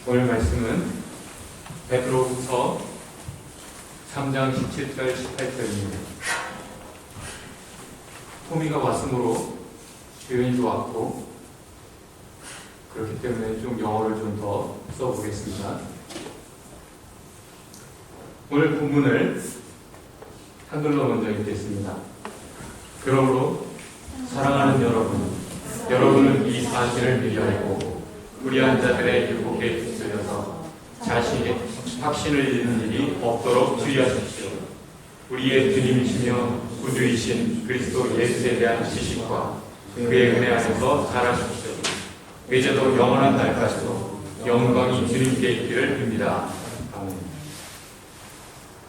오늘 말씀은 베드로후서 3장 17절 18절입니다. 토미가 왔으므로 교인도 왔고 그렇기 때문에 좀 영어를 좀 더 써보겠습니다. 오늘 본문을 한글로 먼저 읽겠습니다. 그러므로 사랑하는 여러분은 이 사실을 미리 알고 불의한 자들의 유혹에 휩쓸려서 자신의 확신을 잃는 일이 없도록 주의하십시오. 우리의 주님이시며 구주이신 그리스도 예수에 대한 지식과 그의 은혜 안에서 자라십시오. 이제도 영원한 날까지도 영광이 주님께 있기를 빕니다. 아멘.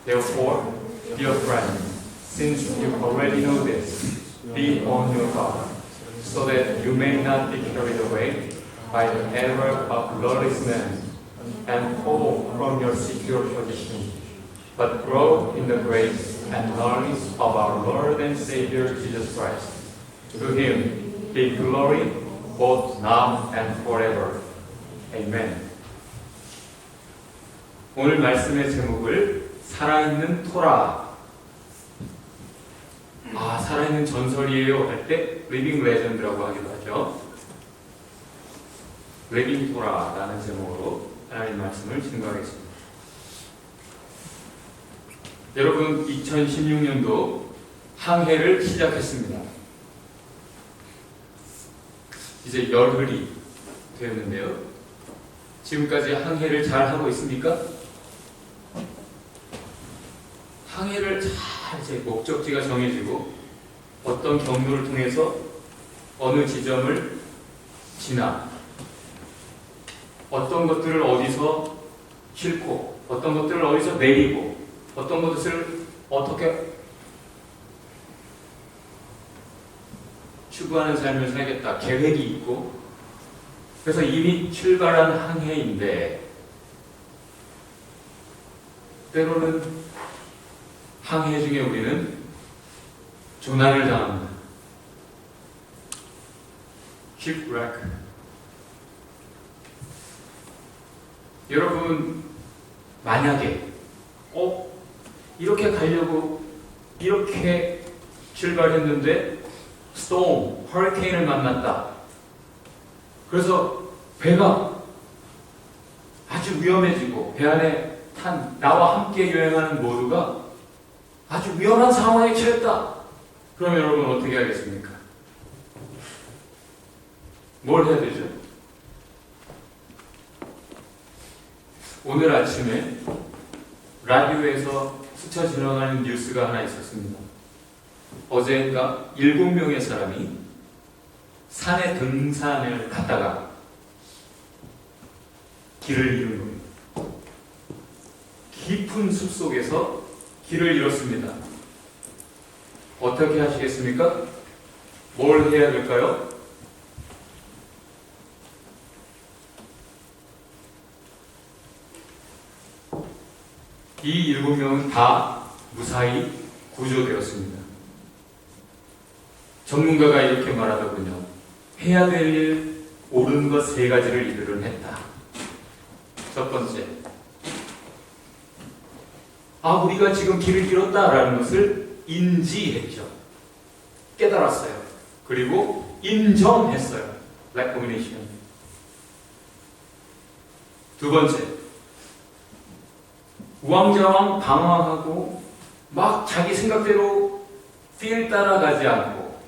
Therefore, dear friends, since you already know this, be on your guard, so that you may not be carried away by the error of lawless men and fall from your secure position, but grow in the grace and knowledge of our Lord and Savior Jesus Christ. To Him be glory both now and forever. Amen. 오늘 말씀의 제목을 살아있는 토라. 살아있는 전설이에요 할 때 리빙 레전드라고 하기도 하죠. 리빙 토라라는 제목으로 하나님 말씀을 증거하겠습니다. 여러분, 2016년도 항해를 시작했습니다. 이제 열흘이 되었는데요. 지금까지 항해를 잘 하고 있습니까? 항해를 잘 이제 목적지가 정해지고 어떤 경로를 통해서 어느 지점을 지나 어떤 것들을 어디서 싣고 어떤 것들을 어디서 내리고 어떤 것을 어떻게 추구하는 삶을 살겠다 계획이 있고, 그래서 이미 출발한 항해인데 때로는 항해 중에 우리는 조난을 당합니다. shipwreck. 여러분, 만약에 이렇게 가려고 이렇게 출발했는데 storm, 허리케인을 만났다. 그래서 배가 아주 위험해지고 배 안에 탄 나와 함께 여행하는 모두가 아주 위험한 상황에 처했다. 그럼 여러분 어떻게 하겠습니까? 뭘 해야 되죠? 오늘 아침에 라디오에서 스쳐 지나가는 뉴스가 하나 있었습니다. 어제인가 7명의 사람이 산에 등산을 갔다가 길을 잃은 겁니다. 깊은 숲속에서 길을 잃었습니다. 어떻게 하시겠습니까? 뭘 해야 될까요? 이 7명은 다 무사히 구조되었습니다. 전문가가 이렇게 말하더군요. 해야 될 일, 옳은 것 3가지를 이들은 했다. 첫 번째, 우리가 지금 길을 잃었다라는 것을 인지했죠. 깨달았어요. 그리고 인정했어요. recognition. 두 번째, 우왕좌왕 방황하고 막 자기 생각대로 필 따라가지 않고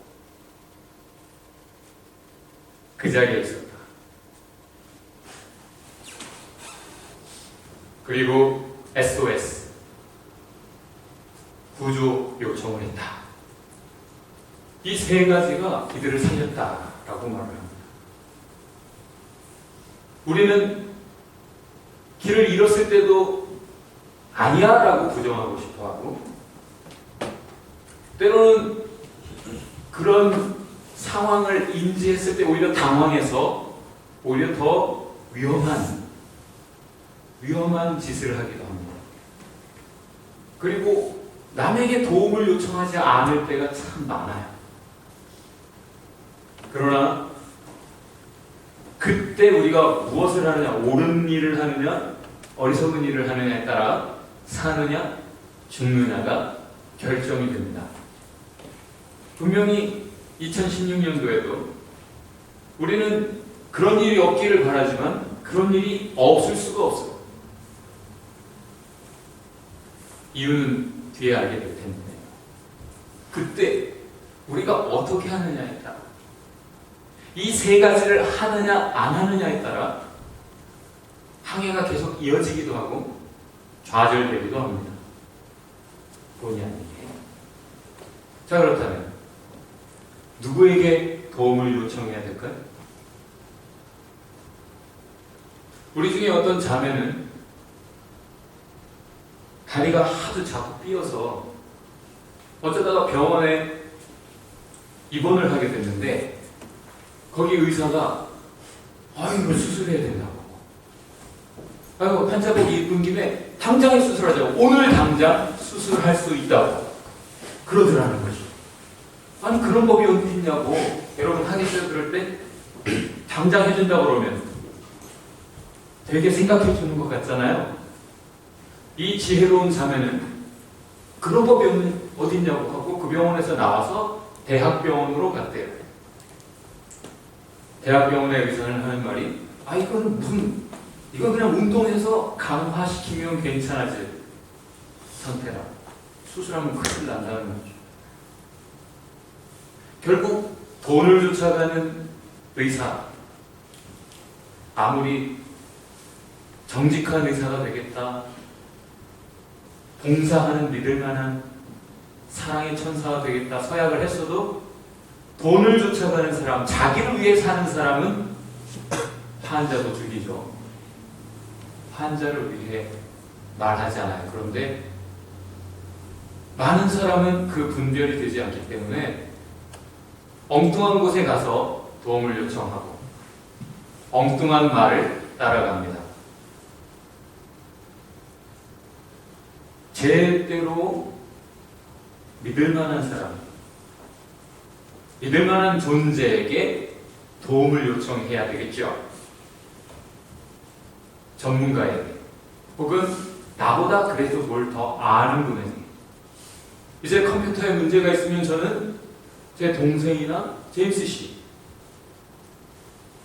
그 자리에 있었다. 그리고 SOS, 구조 요청을 했다. 이 3가지가 이들을 살렸다라고 말합니다. 우리는 길을 잃었을 때도 아니야 라고 부정하고 싶어 하고, 때로는 그런 상황을 인지했을 때 오히려 당황해서 오히려 더 위험한 짓을 하기도 합니다. 그리고 남에게 도움을 요청하지 않을 때가 참 많아요. 그러나 그 그때 우리가 무엇을 하느냐, 옳은 일을 하느냐, 어리석은 일을 하느냐에 따라 사느냐, 죽느냐가 결정이 됩니다. 분명히 2016년도에도 우리는 그런 일이 없기를 바라지만 그런 일이 없을 수가 없어요. 이유는 뒤에 알게 될 텐데, 그때 우리가 어떻게 하느냐에 따라, 이 세 가지를 하느냐 안 하느냐에 따라 항해가 계속 이어지기도 하고 좌절되기도 합니다. 본의 아니게. 자, 그렇다면 누구에게 도움을 요청해야 될까요? 우리 중에 어떤 자매는 다리가 하도 자꾸 삐어서 어쩌다가 병원에 입원을 하게 됐는데, 거기 의사가 이거 수술해야 된다고, 환자복 입은 김에 당장에 수술하자고, 오늘 당장 수술할 수 있다고 그러더라는 거죠. 아니, 그런 법이 어디 있냐고. 여러분 하겠어요? 그럴 때 당장 해준다고 그러면 되게 생각해 주는 것 같잖아요. 이 지혜로운 자매는 그런 법이 어디 있냐고 하고 그 병원에서 나와서 대학병원으로 갔대요. 대학병원의 의사는 하는 말이, 이건 그냥 운동해서 강화시키면 괜찮아질 상태라. 수술하면 큰일 난다는 거죠. 결국 돈을 쫓아가는 의사, 아무리 정직한 의사가 되겠다, 봉사하는 믿을만한 사랑의 천사가 되겠다 서약을 했어도 돈을 쫓아가는 사람, 자기를 위해 사는 사람은 환자도 죽이죠. 환자를 위해 말하지 않아요. 그런데 많은 사람은 그 분별이 되지 않기 때문에 엉뚱한 곳에 가서 도움을 요청하고 엉뚱한 말을 따라갑니다. 제대로 믿을만한 사람, 믿을만한 존재에게 도움을 요청해야 되겠죠. 전문가에게, 혹은 나보다 그래도 뭘 더 아는 분에게. 이제 컴퓨터에 문제가 있으면 저는 제 동생이나 제임스 씨,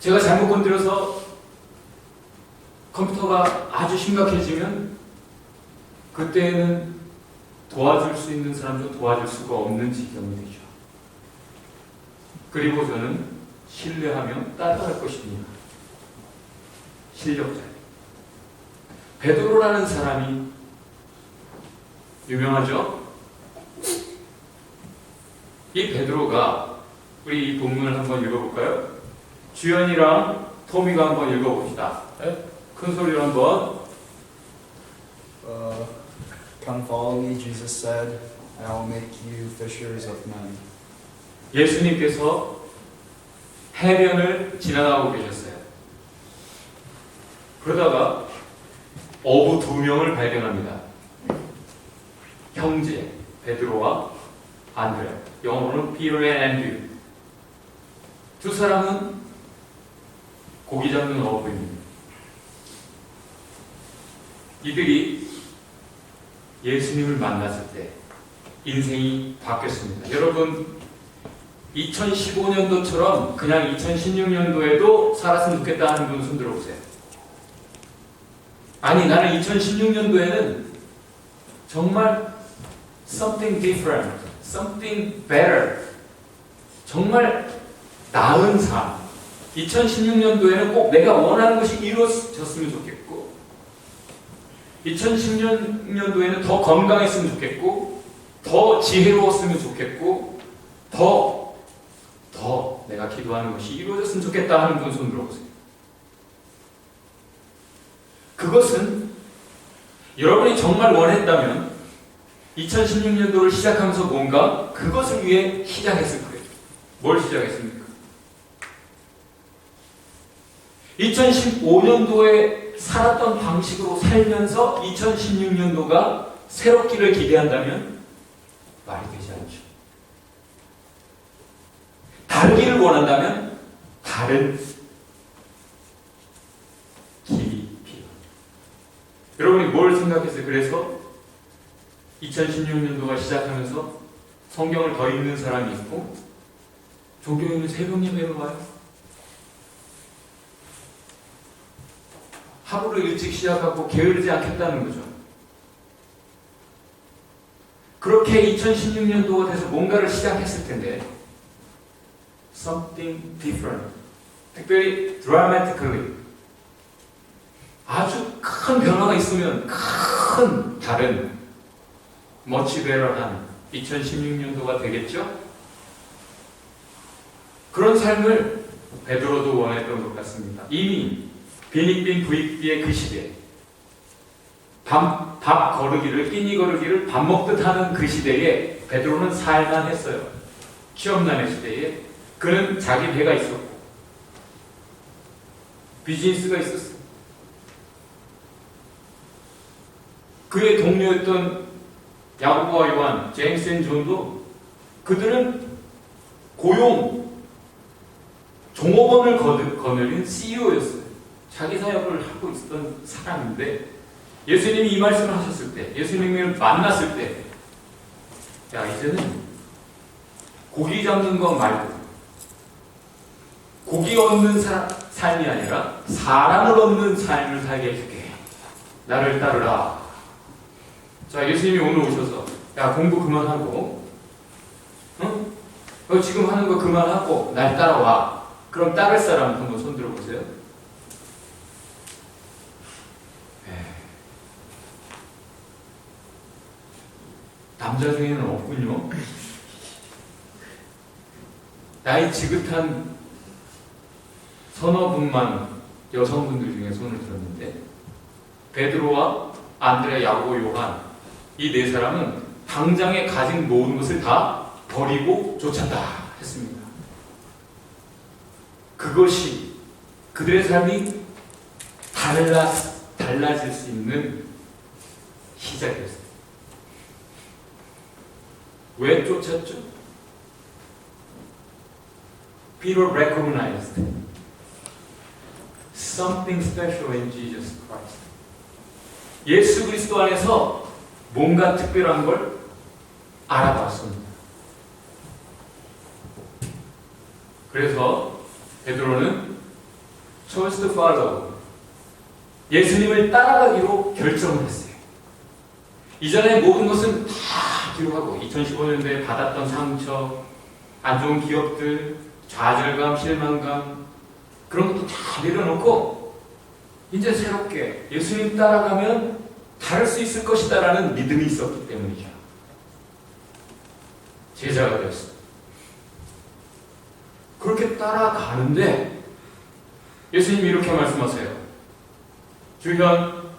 제가 잘못 건드려서 컴퓨터가 아주 심각해지면 그때는 도와줄 수 있는 사람도 도와줄 수가 없는 지경이 되죠. 그리고 저는 신뢰하며 따라갈 것입니다. 실력자. 베드로라는 사람이 유명하죠? 이 베드로가, 우리 이 본문을 한번 읽어볼까요? 주연이랑 토미가 한번 읽어봅시다. 네? 큰 소리로 한번. Come follow me, Jesus said, and I will make you fishers of men. 예수님께서 해변을 지나가고 계셨어요. 그러다가 어부 2명을 발견합니다. 형제 베드로와 안드레, 영어로는 Peter and Andrew. 두 사람은 고기 잡는 어부입니다. 이들이 예수님을 만났을 때 인생이 바뀌었습니다. 여러분, 2015년도처럼 그냥 2016년도에도 살았으면 좋겠다 하는 분 손 들어보세요. 아니, 나는 2016년도에는 정말 something different, something better, 정말 나은 삶, 2016년도에는 꼭 내가 원하는 것이 이루어졌으면 좋겠고, 2016년도에는 더 건강했으면 좋겠고, 더 지혜로웠으면 좋겠고, 더 내가 기도하는 것이 이루어졌으면 좋겠다 하는 분 손 들어보세요. 그것은 여러분이 정말 원했다면 2016년도를 시작하면서 뭔가 그것을 위해 시작했을 거예요. 뭘 시작했습니까? 2015년도에 살았던 방식으로 살면서 2016년도가 새롭기를 기대한다면 말이 되지 않죠. 다르기를 원한다면 다른 여러분이 뭘 생각했어요? 그래서 2016년도가 시작하면서 성경을 더 읽는 사람이 있고 종교인은 새벽 예배로 와요. 하루를 일찍 시작하고 게으르지 않겠다는 거죠. 그렇게 2016년도가 돼서 뭔가를 시작했을 텐데 something different, 특별히 dramatically 아주 큰 변화가 있으면 큰 다른 much better한 2016년도가 되겠죠? 그런 삶을 베드로도 원했던 것 같습니다. 이미 빈익빈 부익비의 그 시대, 밥 거르기를, 끼니 거르기를 밥 먹듯 하는 그 시대에 베드로는 살만 했어요. 취업난의 시대에 그는 자기 배가 있었고 비즈니스가 있었어요. 그의 동료였던 야고보와 요한, 제임스 앤 존도 그들은 고용, 종업원을 거느린 CEO였어요. 자기 사역을 하고 있었던 사람인데 예수님이 이 말씀을 하셨을 때, 예수님을 만났을 때, 야 이제는 고기 잡는 것 말고 고기 얻는 삶이 아니라 사람을 얻는 삶을 살게 해줄게. 나를 따르라. 자, 예수님이 오늘 오셔서 야 공부 그만하고 응? 너 지금 하는 거 그만하고 날 따라와. 그럼 따를 사람 한번 손 들어보세요. 남자 중에는 없군요. 나이 지긋한 서너 분만 여성분들 중에 손을 들었는데 베드로와 안드레, 야고보, 요한 이 네 사람은 당장에 가진 모든 것을 다 버리고 쫓았다 했습니다. 그것이 그들의 삶이 달라질 수 있는 시작이었어요. 왜 쫓았죠? Peter recognized something special in Jesus Christ. 예수 그리스도 안에서 뭔가 특별한 걸 알아봤습니다. 그래서 베드로는 chose to follow, 예수님을 따라가기로 결정을 했어요. 이전에 모든 것은 다 기록하고 2015년도에 받았던 상처, 안 좋은 기억들, 좌절감, 실망감 그런 것도 다 내려놓고 이제 새롭게 예수님 따라가면 다를 수 있을 것이다 라는 믿음이 있었기 때문이죠. 제자가 되었어요. 그렇게 따라가는데 예수님이 이렇게 말씀하세요. 주현,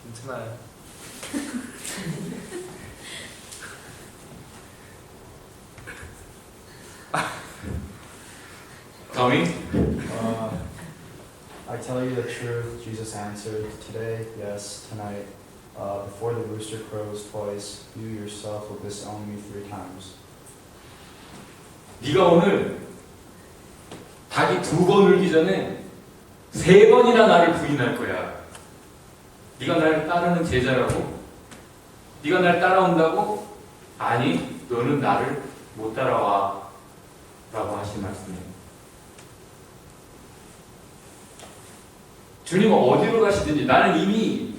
괜찮아요. Tommy? I tell you the truth, Jesus answered. Today, yes, tonight, before the rooster crows twice, you yourself will disown me 3 times. 네가 오늘 닭이 2번 울기 전에 3번이나 나를 부인할 거야. 네가 나를 따르는 제자라고? 네가 날 따라온다고? 아니, 너는 나를 못 따라와 라고 하신 말씀이에요. 주님은 어디로 가시든지 나는 이미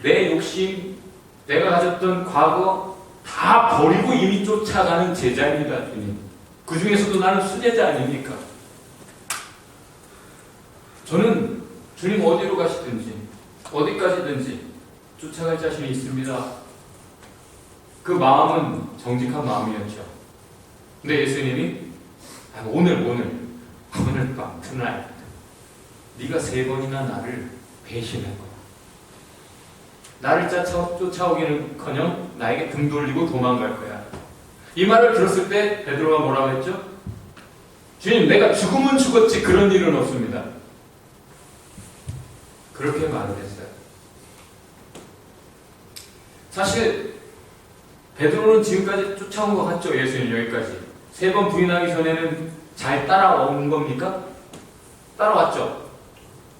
내 욕심, 내가 가졌던 과거 다 버리고 이미 쫓아가는 제자입니다. 주님. 그 중에서도 나는 수제자 아닙니까? 저는 주님 어디로 가시든지 어디까지든지 쫓아갈 자신이 있습니다. 그 마음은 정직한 마음이었죠. 근데 예수님이 오늘 밤 tonight 네가 3번이나 나를 배신할 거야. 나를 쫓아오기는커녕 나에게 등 돌리고 도망갈 거야. 이 말을 들었을 때 베드로가 뭐라고 했죠? 주님, 내가 죽으면 죽었지 그런 일은 없습니다. 그렇게 말을 했어요. 사실 베드로는 지금까지 쫓아온 것 같죠? 예수님 여기까지 3번 부인하기 전에는 잘 따라온 겁니까? 따라왔죠.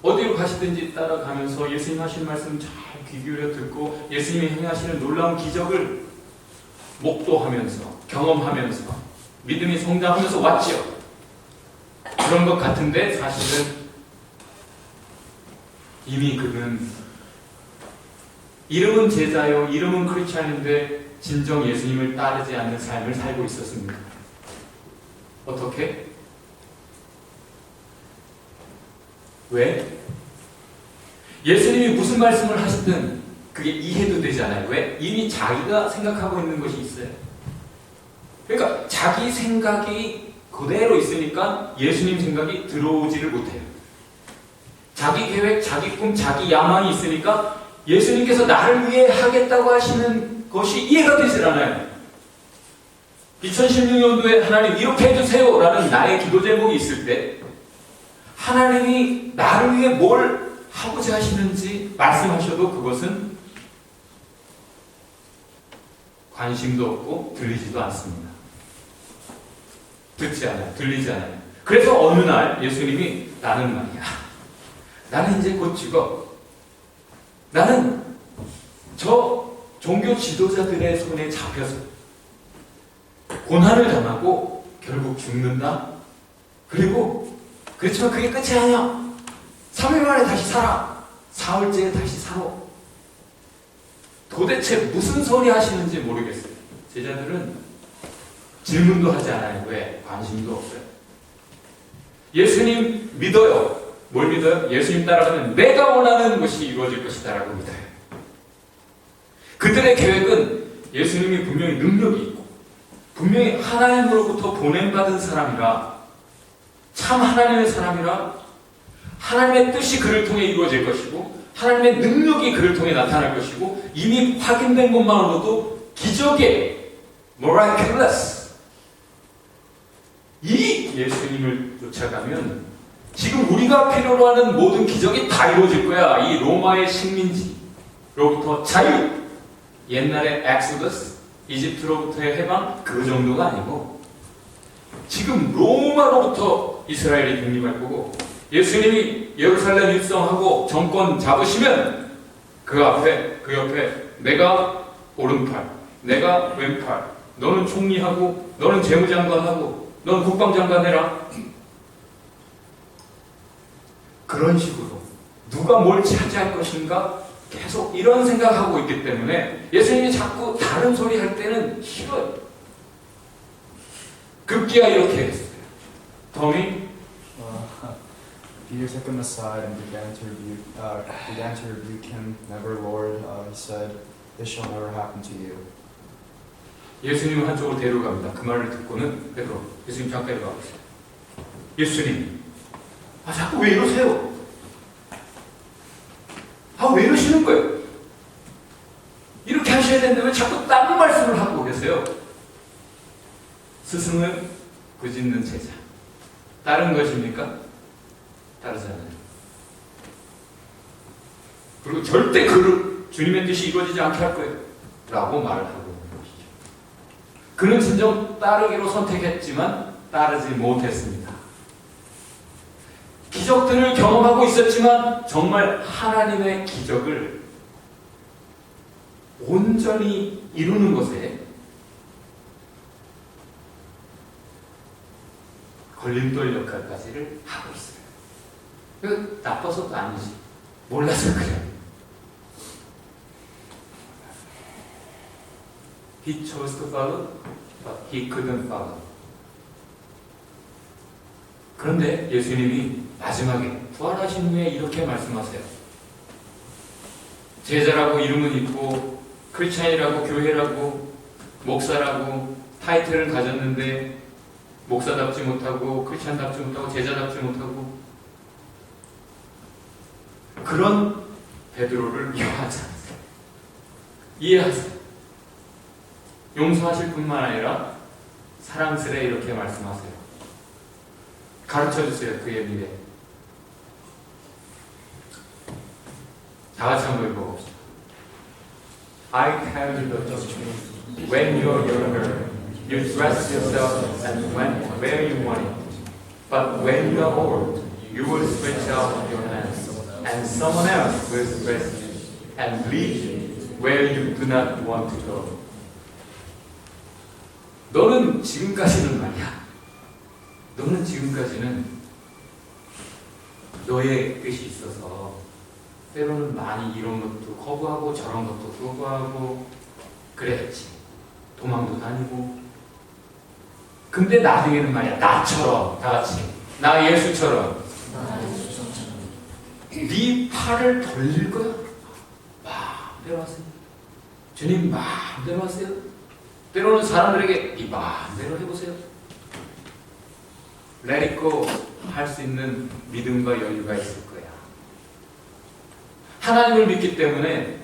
어디로 가시든지 따라가면서 예수님 하시는 말씀 잘 귀 기울여 듣고 예수님이 행하시는 놀라운 기적을 목도하면서 경험하면서 믿음이 성장하면서 왔지요. 그런 것 같은데 사실은 이미 그는 이름은 제자요, 이름은 크리스찬인데 진정 예수님을 따르지 않는 삶을 살고 있었습니다. 어떻게? 왜? 예수님이 무슨 말씀을 하시든 그게 이해도 되지 않아요. 왜? 이미 자기가 생각하고 있는 것이 있어요. 그러니까 자기 생각이 그대로 있으니까 예수님 생각이 들어오지를 못해요. 자기 계획, 자기 꿈, 자기 야망이 있으니까 예수님께서 나를 위해 하겠다고 하시는 것이 이해가 되질 않아요. 2016년도에 하나님 이렇게 해주세요 라는 나의 기도 제목이 있을 때 하나님이 나를 위해 뭘 하고자 하시는지 말씀하셔도 그것은 관심도 없고 들리지도 않습니다. 듣지 않아요. 들리지 않아요. 그래서 어느 날 예수님이 나는 말이야. 나는 이제 곧 죽어. 나는 저 종교 지도자들의 손에 잡혀서 고난을 당하고 결국 죽는다. 그리고 그렇지만 그게 끝이 아니야. 3일 만에 다시 살아. 사흘째에 다시 살아. 도대체 무슨 소리 하시는지 모르겠어요. 제자들은 질문도 하지 않아요. 왜? 관심도 없어요. 예수님 믿어요. 뭘 믿어요? 예수님 따라가면 내가 원하는 것이 이루어질 것이다 라고 믿어요. 그들의 계획은 예수님이 분명히 능력이 있고 분명히 하나님으로부터 보냄받은 사람이라 참 하나님의 사람이라 하나님의 뜻이 그를 통해 이루어질 것이고 하나님의 능력이 그를 통해 나타날 것이고 이미 확인된 것만으로도 기적의 miraculous 이 예수님을 쫓아가면 지금 우리가 필요로 하는 모든 기적이 다 이루어질 거야. 이 로마의 식민지로부터 자유 옛날의 엑소더스 이집트로부터의 해방 그 정도가 아니고 지금 로마로부터 이스라엘이 독립할 거고 예수님이 예루살렘 입성하고 정권 잡으시면 그 옆에 내가 오른팔, 내가 왼팔, 너는 총리하고 너는 재무장관하고 너는 국방장관 해라. 그런 식으로 누가 뭘 차지할 것인가 계속 이런 생각하고 있기 때문에 예수님이 자꾸 다른 소리 할 때는 싫어요. 급기야 이렇게 했어요. 더미 Peter took him aside and began to rebuke him. Never, Lord, he said, this shall never happen to you. 예수님 한쪽으로 데려갑니다. 그 말을 듣고는 베드로, 예수님 잠깐 이리 와보세요. 예수님, 자꾸 왜 이러세요? 왜 이러시는 거예요? 이렇게 하셔야 되는데 왜 자꾸 딴 말씀을 하고 계세요? 스승은 부짓는 제자. 다른 것입니까? 따르잖아요. 그리고 절대 주님의 뜻이 이루어지지 않게 할 거예요. 라고 말을 하고 있는 것이죠. 그는 진정 따르기로 선택했지만 따르지 못했습니다. 기적들을 경험하고 있었지만 정말 하나님의 기적을 온전히 이루는 것에 걸림돌 역할까지를 하고 있어요. 나빠서도 아니지. 몰라서 그래. He chose to follow, but he couldn't follow. 그런데 예수님이 마지막에 부활하신 후에 이렇게 말씀하세요. 제자라고 이름은 있고 크리스찬이라고 교회라고 목사라고 타이틀을 가졌는데 목사답지 못하고 크리스찬답지 못하고 제자답지 못하고 그런 베드로를 미워하지 않으세요. 이해하세요. 용서하실 뿐만 아니라 사랑스레 이렇게 말씀하세요. 가르쳐주세요. 그의 미래. 다 같이 한번 읽어봅시다. I tell you the truth. When you are younger, you dress yourself and went where you wanted. But when you are old, you will stretch out your hands and someone else will replace you and lead you where you do not want to go. 너는 지금까지는 말이야. 너는 지금까지는 너의 뜻이 있어서 때로는 많이 이런 것도 거부하고 저런 것도 거부하고 그랬지. 도망도 다니고. 근데 나중에는 말이야. 나처럼 다 같이. 나 예수처럼. 네 팔을 돌릴 거야. 마음대로 하세요. 주님 마음대로 하세요. 때로는 사람들에게 네 마음대로 해보세요. Let it go 할 수 있는 믿음과 여유가 있을 거야. 하나님을 믿기 때문에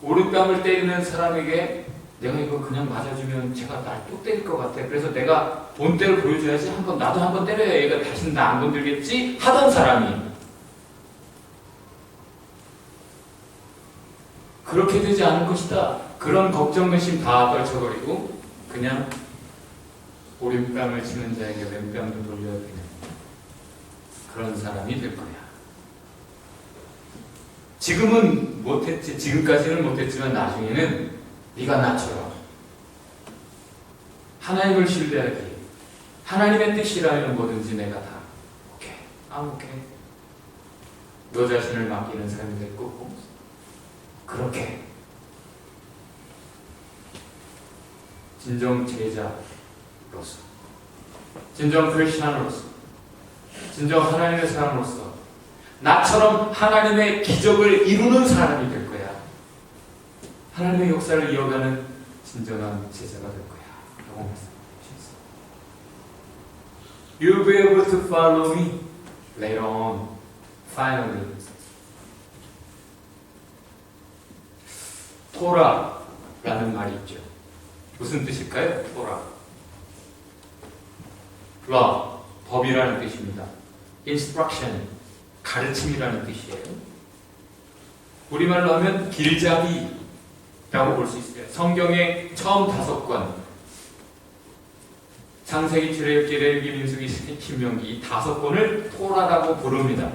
오른뺨을 때리는 사람에게 내가 이거 그냥 맞아주면 제가 날 또 때릴 것 같아. 그래서 내가 본때를 보여줘야지. 나도 한번 때려야 얘가 다시는 나 안 건들겠지 하던 사람이 그렇게 되지 않을 것이다. 그런 걱정 근심 다 떨쳐버리고 그냥 오른뺨을 치는 자에게 왼뺨도 돌려야 되는 그런 사람이 될 거야. 지금은 못했지. 지금까지는 못했지만 나중에는 네가 나처럼 하나님을 신뢰하기, 하나님의 뜻이라면 뭐든지 내가 다 오케이, 오케이. 너 자신을 맡기는 삶이 될 거고 그렇게 진정 제자로서, 진정 크리스천으로서, 진정 하나님의 사람으로서 나처럼 하나님의 기적을 이루는 사람이 될 거야. 하나님의 역사를 이어가는 진정한 제자가 될 거야. 라고 말씀하셨어요. You'll be able to follow me later on. Finally. 토라라는 말이 있죠. 무슨 뜻일까요? 토라. law, 법이라는 뜻입니다. instruction, 가르침이라는 뜻이에요. 우리말로 하면 길잡이라고 볼 수 있어요. 성경의 처음 5권, 창세기, 출애굽기, 레위기, 민수기, 신명기 이 5권을 토라라고 부릅니다.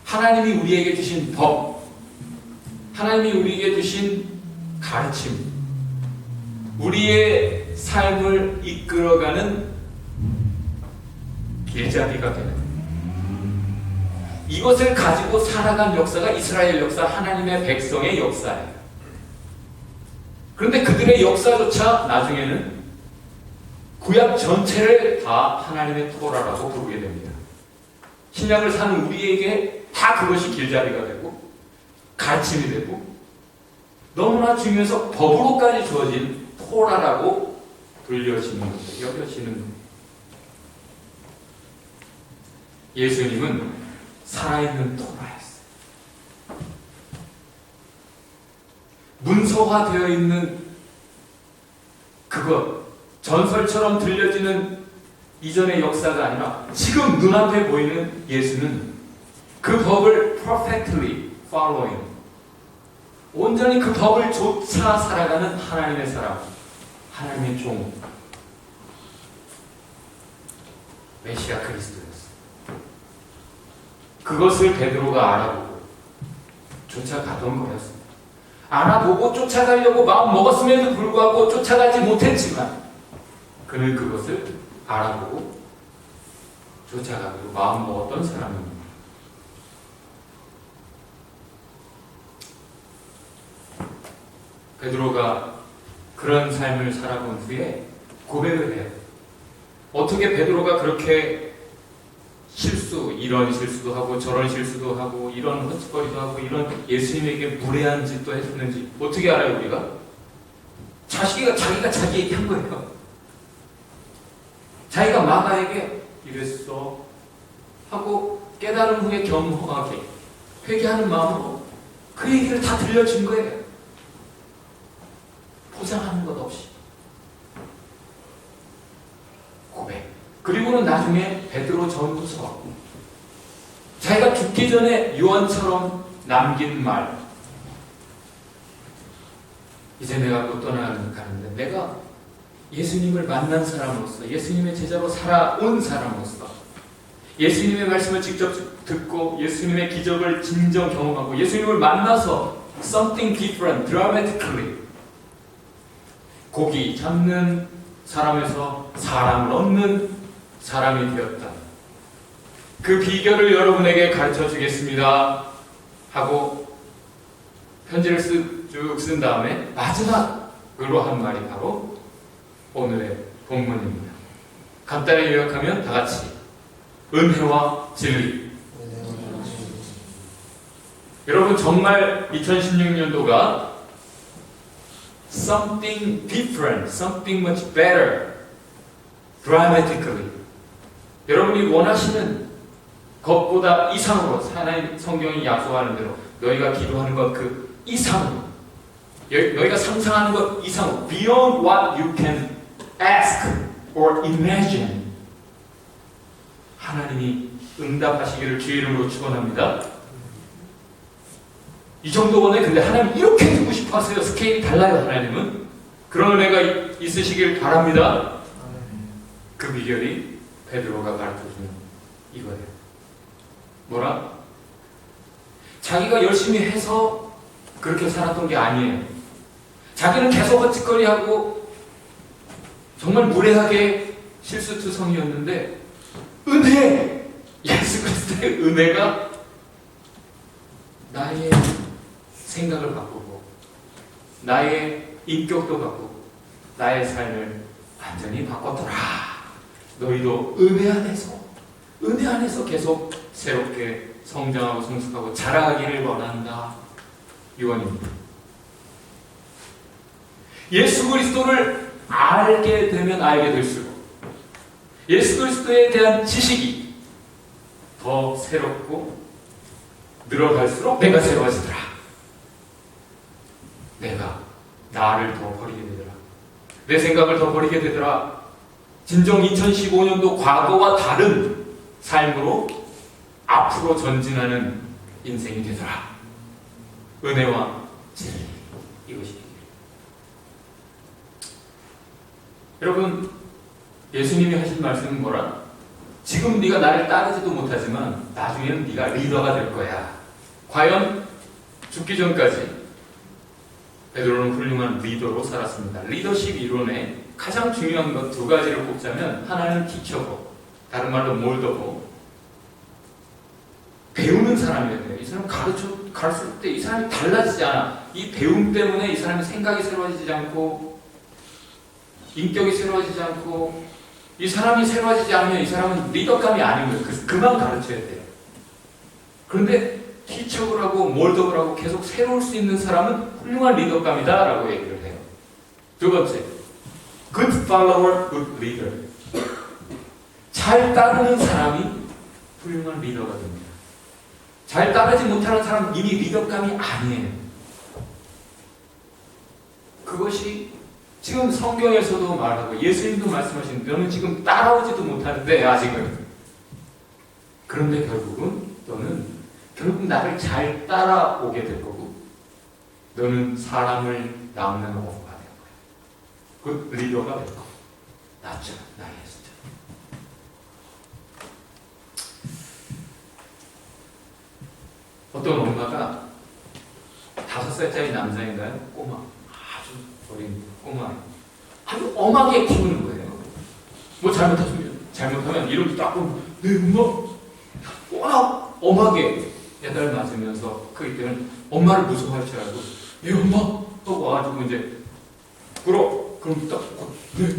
하나님이 우리에게 주신 법, 하나님이 우리에게 주신 가르침, 우리의 삶을 이끌어가는 길잡이가 되는 이것을 가지고 살아간 역사가 이스라엘 역사, 하나님의 백성의 역사예요. 그런데 그들의 역사조차 나중에는 구약 전체를 다 하나님의 토라라고 부르게 됩니다. 신약을 사는 우리에게 다 그것이 길잡이가 되고 가르침이 되고 너무나 중요해서 법으로까지 주어진 토라라고 불려지는 거예요. 여겨지는 거예요. 예수님은 살아있는 토라였어요. 문서화되어 있는 그것, 전설처럼 들려지는 이전의 역사가 아니라 지금 눈앞에 보이는 예수는 그 법을 perfectly following, 온전히 그 법을 쫓아 살아가는 하나님의 사람, 하나님의 종, 메시아 그리스도였어요. 그것을 베드로가 알아보고 쫓아가던 거였습니다. 알아보고 쫓아가려고 마음 먹었음에도 불구하고 쫓아가지 못했지만 그는 그것을 알아보고 쫓아가기로 마음 먹었던 사람입니다. 베드로가 그런 삶을 살아본 후에 고백을 해요. 어떻게 베드로가 그렇게 이런 실수도 하고 저런 실수도 하고 이런 헛짓거리도 하고 이런 예수님에게 무례한 짓도 했는지 어떻게 알아요 우리가? 자기가 자기에게 한 거예요. 자기가 마가에게 이랬어 하고 깨달은 후에 겸허하게 회개하는 마음으로 그 얘기를 다 들려준 거예요. 포장하는 것 없이 고백. 그리고는 나중에 베드로 전후서 자기가 죽기 전에 요한처럼 남긴 말, 이제 내가 또 떠나가는데 내가 예수님을 만난 사람으로서 예수님의 제자로 살아온 사람으로서 예수님의 말씀을 직접 듣고 예수님의 기적을 진정 경험하고 예수님을 만나서 something different, dramatically 고기 잡는 사람에서 사람을 얻는 사람이 되었다. 그 비결을 여러분에게 가르쳐 주겠습니다 하고 편지를 쭉 쓴 다음에 마지막으로 한 말이 바로 오늘의 본문입니다. 간단히 요약하면 다 같이 은혜와 진리. 여러분 정말 2016년도가 something different, something much better, dramatically 여러분이 원하시는 것보다 이상으로 하나님 성경이 약속하는 대로 너희가 기도하는 것 그 이상으로 너희가 상상하는 것 이상으로 beyond what you can ask or imagine 하나님이 응답하시기를 주의 이름으로 축원합니다. 이 정도원에 근데 하나님 이렇게 주고 싶어 하세요. 스케일이 달라요. 하나님은 그런 은혜가 있으시길 바랍니다. 그 비결이 베드로가 가르쳐주는 이거예요. 뭐라? 자기가 열심히 해서 그렇게 살았던 게 아니에요. 자기는 계속 헛짓거리하고 정말 무례하게 실수투성이었는데 은혜! 예수 그리스도의 은혜가 나의 생각을 바꾸고 나의 인격도 바꾸고 나의 삶을 완전히 바꿨더라. 너희도 은혜 안에서 계속 새롭게 성장하고 성숙하고 자라기를 원한다. 유언입니다. 예수 그리스도를 알게 되면 알게 될수록 예수 그리스도에 대한 지식이 더 새롭고 늘어갈수록 내가 새로워지더라. 내가 나를 더 버리게 되더라. 내 생각을 더 버리게 되더라. 진정 2015년도 과거와 다른 삶으로 앞으로 전진하는 인생이 되더라. 은혜와 진리 이것이. 여러분 예수님이 하신 말씀은 뭐라? 지금 네가 나를 따르지도 못하지만 나중에는 네가 리더가 될 거야. 과연 죽기 전까지 베드로는 훌륭한 리더로 살았습니다. 리더십 이론에 가장 중요한 것 두 가지를 꼽자면 하나는 티처고 다른 말로 몰더고 배우는 사람이어야 돼요. 이 사람 가르칠 때 이 사람이 달라지지 않아. 이 배움 때문에 이 사람의 생각이 새로워지지 않고 인격이 새로워지지 않고 이 사람이 새로워지지 않으면 이 사람은 리더감이 아닌 거예요. 그래서 그만 가르쳐야 돼요. 그런데 티처를 하고 몰더를 하고 계속 새로울 수 있는 사람은 훌륭한 리더감이다 라고 얘기를 해요. 두 번째, good follower, good leader. 잘 따르는 사람이 훌륭한 리더가 됩니다. 잘 따르지 못하는 사람은 이미 리더감이 아니에요. 그것이 지금 성경에서도 말하고 예수님도 말씀하시는데 너는 지금 따라오지도 못하는데 아직은. 그런데 너는 결국 나를 잘 따라오게 될 거고 너는 사람을 낳는 어부가 될 거야. 그 리더가 될 거고 낫죠. 나의 진짜. 어떤 엄마가 5살짜리 남자인가요? 꼬마. 아주 어린 꼬마. 아주 엄하게 키우는 거예요. 뭐 잘못하면 이름도 딱 보면 내 엄마 워낙 엄하게 애들 맞으면서 그럴 때는 엄마를 무서워할 줄 알고 내 엄마 하고 와가지고 이제 그럼 딱 네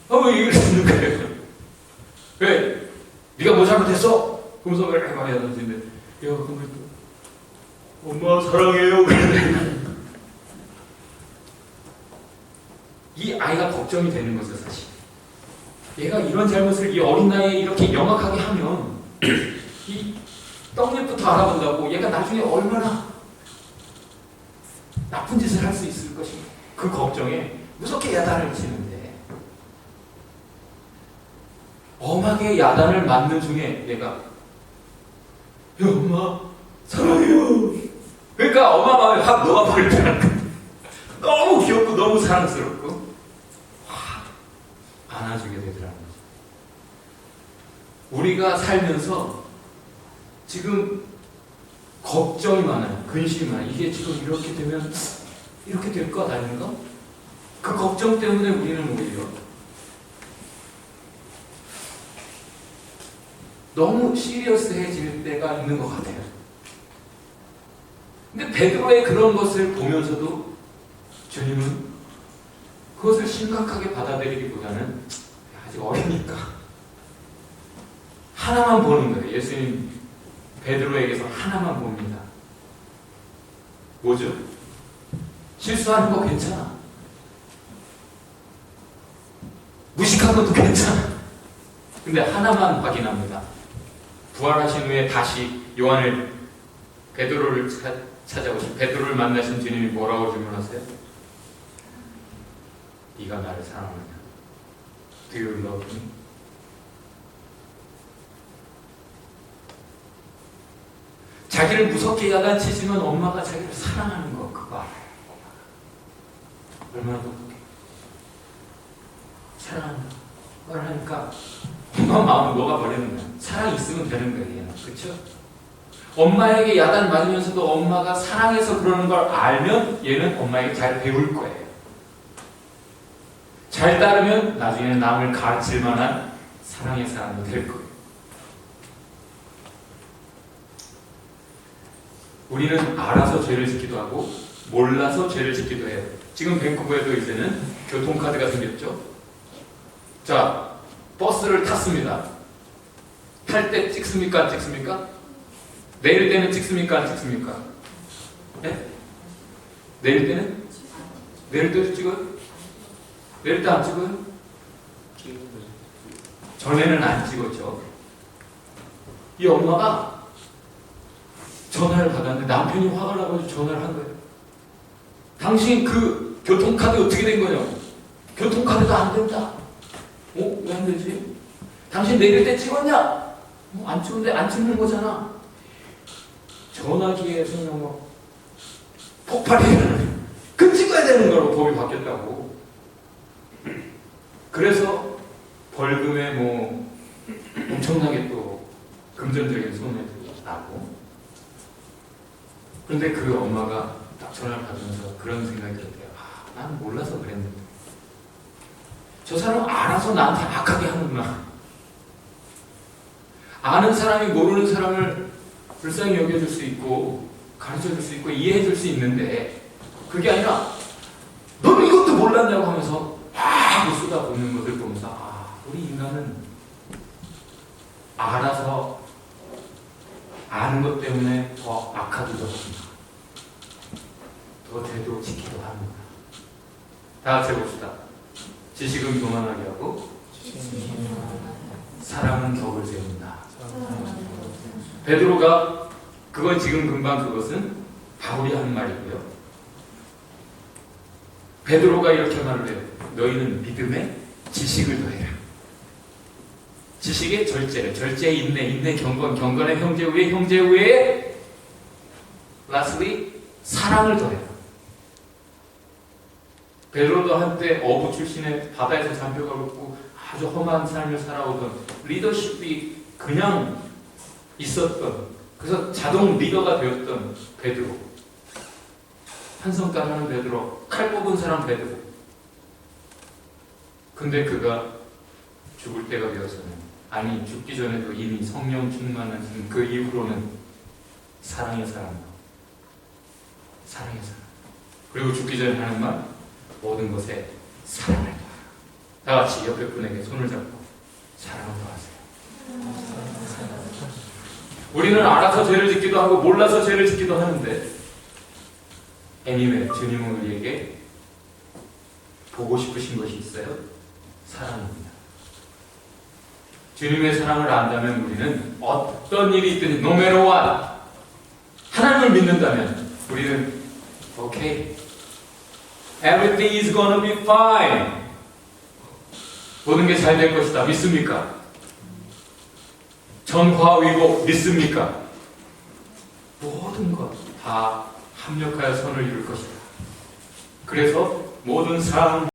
하고 얘기를 듣는 거예요. 왜? 네가 뭐 잘못했어? 그러면서 왜 해봐야 되는데 야 그러면 또 엄마 사랑해요. 이 아이가 걱정이 되는 거죠 사실. 얘가 이런 잘못을 이 어린 나이에 이렇게 명확하게 하면 이 떡잎부터 알아본다고 얘가 나중에 얼마나 나쁜 짓을 할 수 있을 것인가. 그 걱정에 무섭게 야단을 치는데 엄하게 야단을 맞는 중에 얘가 야 엄마 사랑해요. 그러니까 엄마 마음에 확 녹아버리더라는 거야. 너무 귀엽고 너무 사랑스럽고 확 안아주게 되더라는 거죠. 우리가 살면서 지금 걱정이 많아요. 근심이 많아요. 이게 지금 이렇게 되면 이렇게 될 것 아닌가? 그 걱정 때문에 우리는 오히려 너무 시리어스해질 때가 있는 것 같아요. 근데 베드로의 그런 것을 보면서도 주님은 그것을 심각하게 받아들이기보다는 아직 어리니까 하나만 보는 거예요. 예수님 베드로에게서 하나만 봅니다. 뭐죠? 실수하는 거 괜찮아. 무식한 것도 괜찮아. 근데 하나만 확인합니다. 부활하신 후에 다시 요한을 베드로를 찾아오신 베드로를 만나신 주님이 뭐라고 질문하세요? 네가 나를 사랑하느냐? Do you love me? 자기를 무섭게 야단치지만 엄마가 자기를 사랑하는 거 그거 알아요. 얼마나 똑똑해. 사랑한다. 그걸 하니까 엄마 마음을 녹아버리는 거야. 사랑이 있으면 되는 거예요. 얘는. 그렇죠? 엄마에게 야단 맞으면서도 엄마가 사랑해서 그러는 걸 알면 얘는 엄마에게 잘 배울 거예요. 잘 따르면 나중에 남을 가르칠 만한 사랑의 사람이 될 거예요. 우리는 알아서 죄를 짓기도 하고 몰라서 죄를 짓기도 해요. 지금 밴쿠버에도 이제는 교통카드가 생겼죠. 자, 버스를 탔습니다. 탈 때 찍습니까? 안 찍습니까? 내릴 때는 찍습니까? 안 찍습니까? 네? 내릴 때는? 내릴 때도 찍어요? 내릴 때 안 찍어요? 전에는 안 찍었죠. 이 엄마가 전화를 받았는데 남편이 화가 나고 전화를 한 거예요. 당신 그 교통카드 어떻게 된 거냐고. 교통카드가 안 된다. 왜 안 되지? 당신 내릴 때 찍었냐? 안 찍는데 안 찍는 거잖아. 전화기에서 뭐 폭발이 일어나요. 그 찍어야 되는 거로 법이 바뀌었다고. 그래서 벌금에 뭐 엄청나게 또 금전적인 손해도 나고. 그런데 그 엄마가 딱 전화를 받으면서 그런 생각이 들었대요. 난 몰라서 그랬는데 저 사람 알아서 나한테 악하게 하는구나. 아는 사람이 모르는 사람을 불쌍히 여겨줄 수 있고 가르쳐줄 수 있고 이해해줄 수 있는데 그게 아니라 너는 이것도 몰랐냐고 하면서 막 쏟아붓는 것을 보면서 우리 인간은 알아서 아는 것 때문에 더 악하기도 합니다. 더 죄도 지키기도 합니다. 다 같이 해봅시다. 지식은 교만하게 하고 사랑은 덕을 세운다. 베드로가 그건 지금 금방 그것은 바울이 하는 말이고요. 베드로가 이렇게 말을 해요. 너희는 믿음에 지식을 더해라. 지식의 절제를, 절제의 인내 경건, 경건의 형제 후에, 형제 후에 lastly 사랑을 더해라. 베드로도 한때 어부 출신의 바다에서 잡혀가 고 아주 험한 삶을 살아오던 리더십이 그냥 있었던, 그래서 자동 리더가 되었던 베드로, 한성깔 하는 베드로, 칼 뽑은 사람 베드로. 근데 그가 죽을 때가 되어서는, 아니 죽기 전에도 이미 성령 충만하신 그 이후로는 사랑의 사람, 사랑의 사람. 그리고 죽기 전에 하는 말, 모든 것에 사랑을 더하라. 다 같이 옆에 분에게 손을 잡고 사랑을 더하세요. 우리는 알아서 죄를 짓기도 하고 몰라서 죄를 짓기도 하는데 anyway, 주님은 우리에게 보고 싶으신 것이 있어요. 사랑입니다. 주님의 사랑을 안다면 우리는 어떤 일이 있든 no matter what, 하나님을 믿는다면 우리는 okay, everything is gonna be fine, 모든 게 잘 될 것이다. 믿습니까? 전화위복 믿습니까? 모든 것 다 합력하여 선을 이룰 것이다. 그래서 모든 사랑